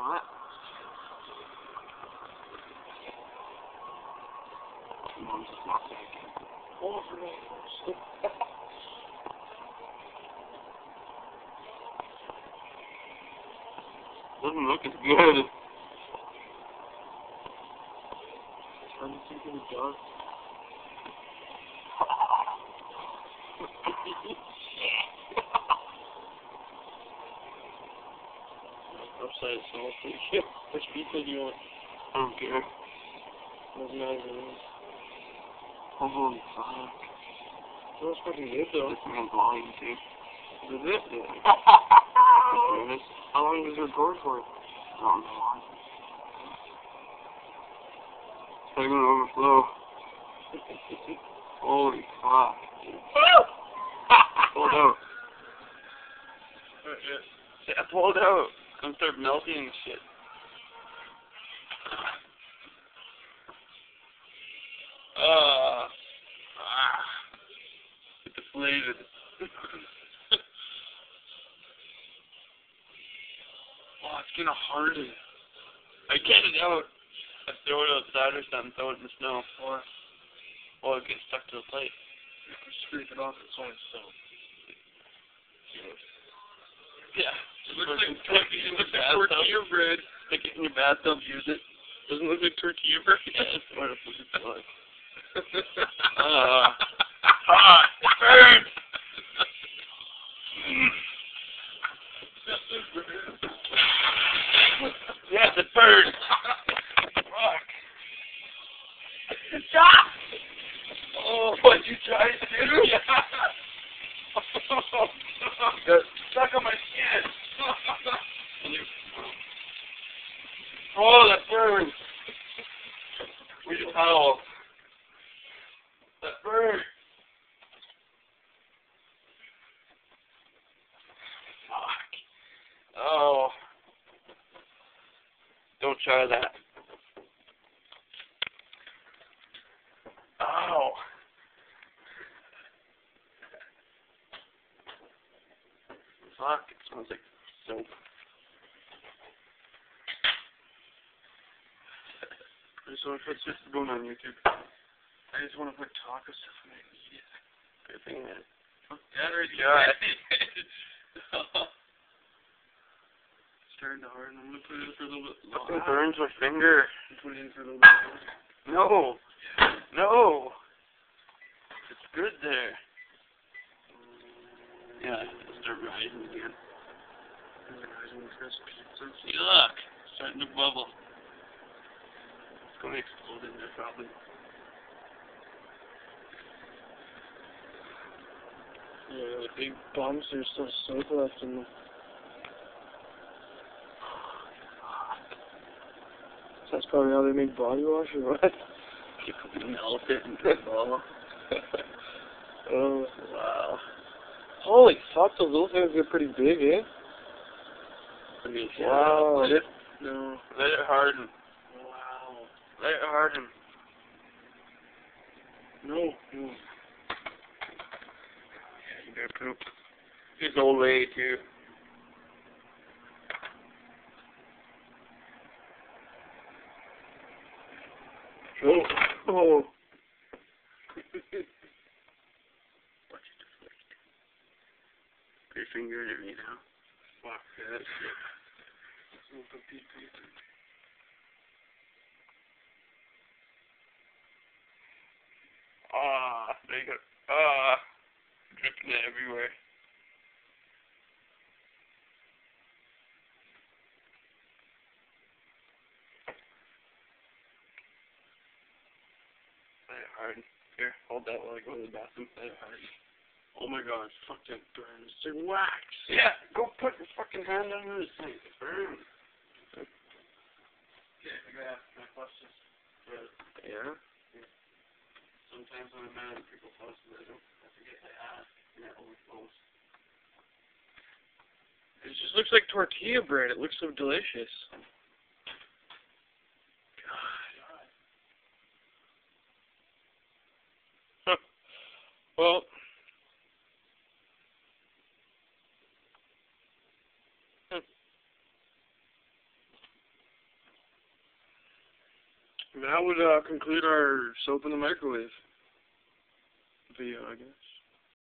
hot. Mom's just not back in. Oh, doesn't look as good. Trying to think of the dog. Upside salty. Which pizza do you want? I don't care. Doesn't matter. Holy fuck. That was fucking good though. This man's lying too. Is it? Yeah. How long does it record for? I don't know. It's probably gonna overflow. Holy fuck. Pull it out. Yeah, pull it out. It's gonna start melting and shit. It's deflated. Oh, it's gonna harden. I get it out. I throw it outside or something, throw it in the snow. Or it gets stuck to the plate. Scrape it off, it's only soap. Yeah. It looks like tortilla bread. Stick it in your bathtub, use it. Doesn't look like tortilla bread? Yeah, it's what it looks like. It burns! Yes, it burns! Fuck. Stop! Oh, what'd you try to do? Got stuck on my skin. Oh, that burns. Where's your towel? That burns. Fuck. Oh. Don't try that. Ow. Fuck, it smells like soap. I just want to put this going on YouTube. I just want to put taco stuff in it and eat it. Good thing that. That already got it. Starting to harden. I'm going to put it in for a little bit longer. It burns my finger. Put it in for a little bit longer. No. No. It's good there. Yeah, it'll start rising again. See, look. It's starting to bubble. It's going to explode in there probably. Yeah, the big bumps, there's still soap left in them. That's probably how they make body wash or what? You can melt it into a ball. Oh, wow. Holy fuck, those little things get pretty big, eh? Wow. Let it, no. Let it harden. Wow. Let it harden. No. No. You better poop. He's old lady too. Oh. Oh. Put your finger in it right now. Fuck that shit. There you go. Dripping it everywhere. Let it harden. Here, hold that while I go to the bathroom. Let it harden. Oh my god, fucking burns. It's like wax. Yeah, go put your fucking hand under this thing. It burns. Yeah, I gotta ask my questions. Yeah? Sometimes when I'm mad at people's houses, I forget to ask, and that overflows. It just looks like tortilla bread. It looks so delicious. God. Huh. Well. That would conclude our soap in the microwave video, I guess.